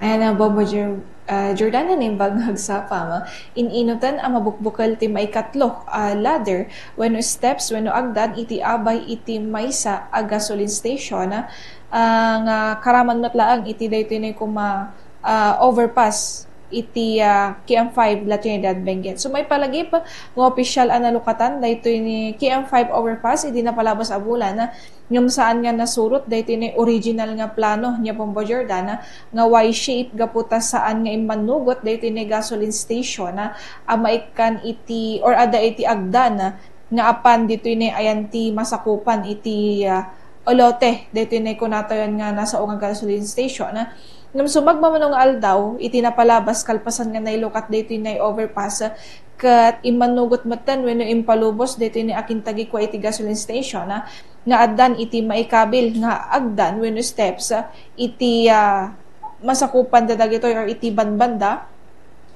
Ayan na Bobo Jordana na imbag hagsapa ma. Ininutan ang mabukbukal ti may katlo ladder wenno steps wenno agdan iti abay iti maysa a gasoline station ang karaman matlaang iti daytoy kuma overpass iti KM5 La Trinidad Benguet. So may palagip ng opisyal analukatan daytoy ni KM5 overpass iti napalabas a bulan na ngam saan nga nasurot daytoy ni original nga plano nya Bombo Jordana nga Y-shape gaputa saan nga imanugot daytoy ni gasoline station maikan iti or ada iti agdan nga apan ditoy ni ayanti masakupan iti olote daytoy ni kunatayon nga nasa nga gasoline station nung sumagmamanong aldaw, iti napalabas kalpasan nga nailukat dito na overpass kat imanugot matan wenno impalubos dito ni akintagi kwa iti gasoline station nga addan iti maikabil nga agdan wenno steps iti masakupan dadagito or iti banbanda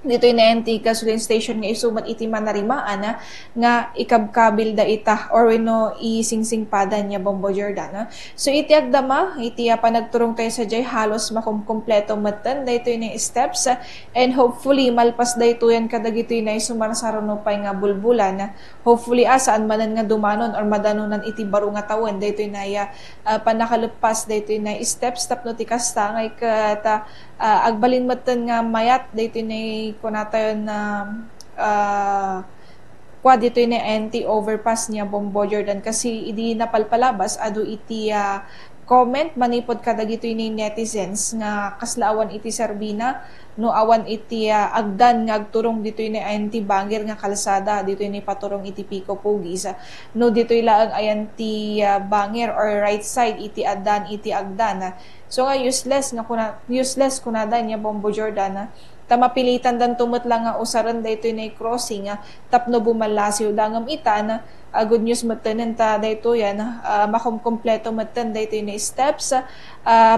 dito na anti gasoline station nga isumat iti manarimaan nga ikabkabil da ita or no isingsing pada niya Bombo Jordana. So iti agdama iti panagturong tayo sa jay halos makumkompleto matan dito na steps and hopefully malpas dito yan kadagito na sumarsaruno pa nga bulbulan hopefully saan manan nga dumanon or madanunan iti baro nga tawen dito na panakalupas dito na steps tapno ti kasta ngay kat agbalin matan nga mayat dito ni kunatayon na kwa dito ni anti-overpass niya Bombo Jordan kasi idi napalpalabas adu iti comment manipod kadagito ni netizens nga kaslaawan iti Serbina no awan iti agdan nga agturong dito ni anti-bangir nga kalsada dito ni paturong iti Pico Pugis no dito laang ayan ti bangir or right side iti adan iti agdan so nga useless kunada niya Bombo Jordan tamapilitan dan tumot lang nga usaran dayto na crossing tapno bumalasiw dangam itan good news matanen ta dayto yan makumkompleto matan dayto na steps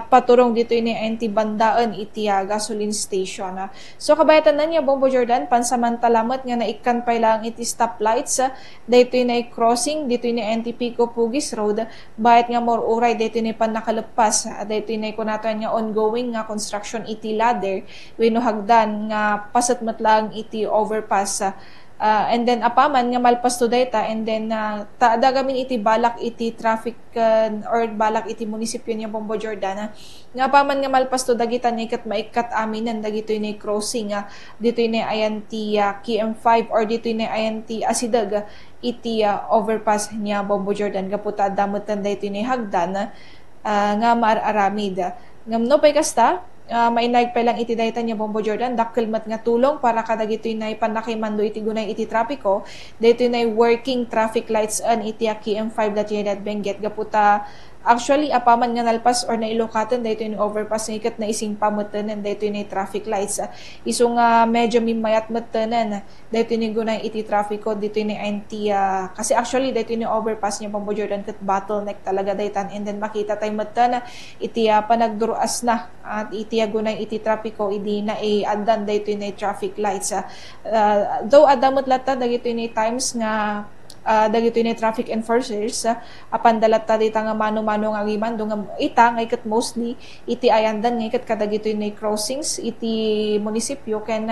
paturong dito ni anti bandaan iti gasoline station so kabayatan na niya Bombo Jordan pansamantalamat nga naikan pa lang iti stoplights dayto na crossing dito ni anti Pico Pugis Road bayat nga more uray dayto ni panakalepas dayto na kunatan nga ongoing nga construction iti ladder wenno hagdan nga pasat matlang iti overpass and then apaman nga malpas to data and then dagamin iti balak iti traffic or balak iti munisipyo niya Bombo Jordan nga apaman nga malpas to dagitan ikat maikat aminan dagito ni crossing dito ni ayanti KM5 or dito ni ayanti asidag iti overpass niya Bombo Jordan kaputa damutan dito ni hagdan nga maararamid ngamno pay kasta mainag pa lang iti dayta niya Bombo Jordan dakkel mat nga tulong para kadagito na panakimando iti gunay iti trapiko dito na working traffic lights an iti KM5 Trinidad Benguet gaputa actually apaman nga nalpas or nailokatan dito yung overpass ng ikat na ising pamutanan dito yung traffic lights iso nga medyo mimayat matanan dito yung gunay iti traffico dito yung anti kasi actually dito yung overpass niya Bombo Jordan kat bottleneck talaga daytan and then makita tayo matanan iti panagduruas na at iti gunay iti traffico idi na andan dito yung traffic lights though adamot lata dito yung times nga dagito ni traffic enforcers apan dalat ta dita nga mano-mano nga giman nga ita nga ikat mostly iti ayandan nga ikat kadagito ni crossings iti munisipyo ken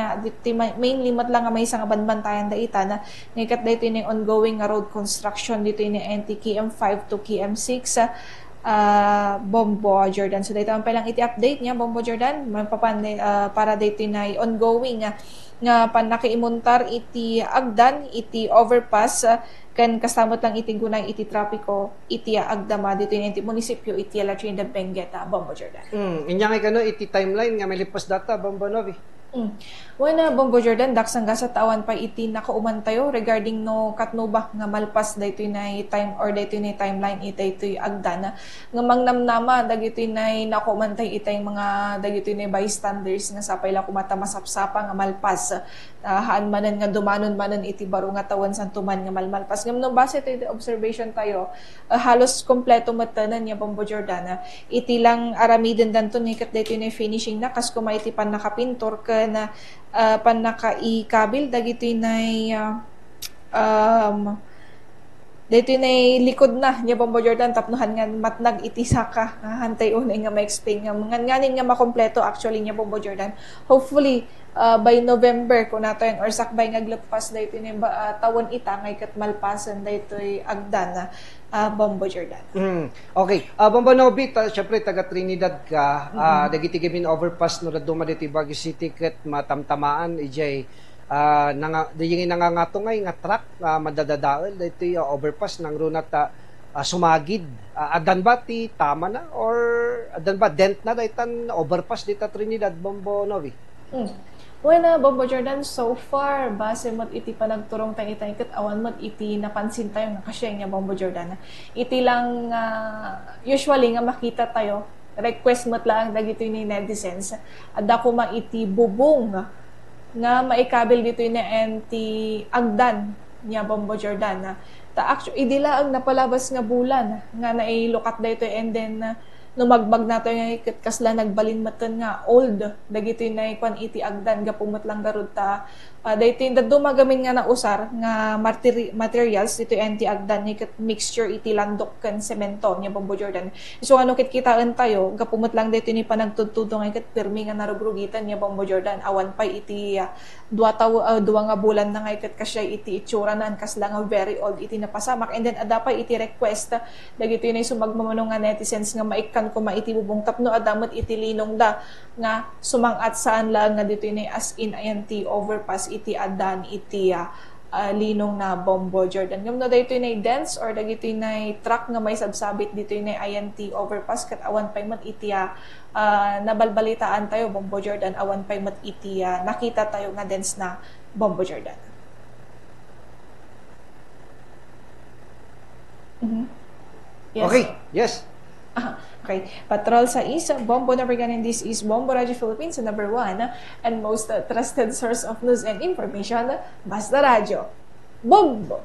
mainly mat lang nga may nga banbantayan da ita na nga ikat dito ni ongoing nga road construction dito ni NT KM5 to KM6 Bombo Jordan. So dito ang palang iti update niya Bombo Jordan para dito na ongoing nga panakaimuntar iti agdan iti overpass kan kasamot lang iti gunay iti trapiko iti agdama dito iti munisipyo iti La Trinidad Benguet Bombo Jordan. Inya kay kano iti timeline nga may lipas data Bombo Novi. Wala Bombo Jordan daksang sa tawan pa iti nakauman tayo regarding no katnubak nga malpas dayto na time or dayto na timeline ito agdana nga mangnamnama dagito na nakauman tayo itay mga dagito na bystanders nga sapay la kumata masapsapa nga malpas haan manan nga dumanon manan iti baro nga tawan santuman nga malmalpas ngam no base tayo observation tayo halos kompleto matanan niya Bombo Jordan iti lang aramiden danton ikat dayto na finishing na kas kumay iti pan nakapintor na panakaikabil dagitoy nay Dito na likod na niya Bombo Jordan tapnuhan nga matnag iti saka hantay unay nga ma-explain nga nganin nga makompleto actually niya Bombo Jordan. Hopefully by November kung nato yung or sakbay nga glagpas dito ni tawon ita ngay kat malpasan dito agdan na Bombo Jordan. Okay. Bombo Novi, syempre taga Trinidad ka. Dagiti gimin overpass no raduma dito Baguio City ket matamtamaan ijay diyengin nangangatungay nga truck madadadaol dito overpass ng runat sumagid adan ba ti tama na or adan ba dent na daytan overpass dito Trinidad Bombo Novi? Well, Bombo Jordan, so far, base mo't iti panagturong tayo tayo kat awan mo't iti napansin tayo nga kasya nga Bombo Jordan. Iti lang, usually nga makita tayo, request mo't lang dagito ni netizens, at ako iti bubong nga maikabil dito ni anti agdan niya Bombo Jordan. Actually, idila ang napalabas nga bulan nga nailukat dito and then numagbag nato yung kasla nagbalin matan nga old dagito na ikwan iti agdan gapumot lang garud ta dayto yung dumagamin nga na usar nga materials dito anti agdan ni mixture iti landok kan semento nya Bombo Jordan so ano kit kitaan tayo gapumot lang dayto ni panagtudtudong ay ket pirmi nga narugrugitan nya Bombo Jordan awan pa iti duwa nga bulan na nga ket kasya iti itsura nan kasla nga very old iti napasamak and then adapay iti request dagito yung sumagmamano nga netizens nga maikan ko maiti bubong tapno adamot iti linong da nga sumangat saan lang nga dito ni as in INT overpass iti adan iti linong na Bombo Jordan. Ngam na dito ni dense or dagito ni truck nga may sabsabit dito ni INT overpass kat awan pay mat iti nabalbalitaan tayo Bombo Jordan awan pay mat iti nakita tayo nga dense na Bombo Jordan. Yes. Okay, yes. Okay. Patrol sa isa, Bombo number gun, and this is Bombo Radio Philippines, number 1 and most trusted source of news and information, Basta Radio. Bombo!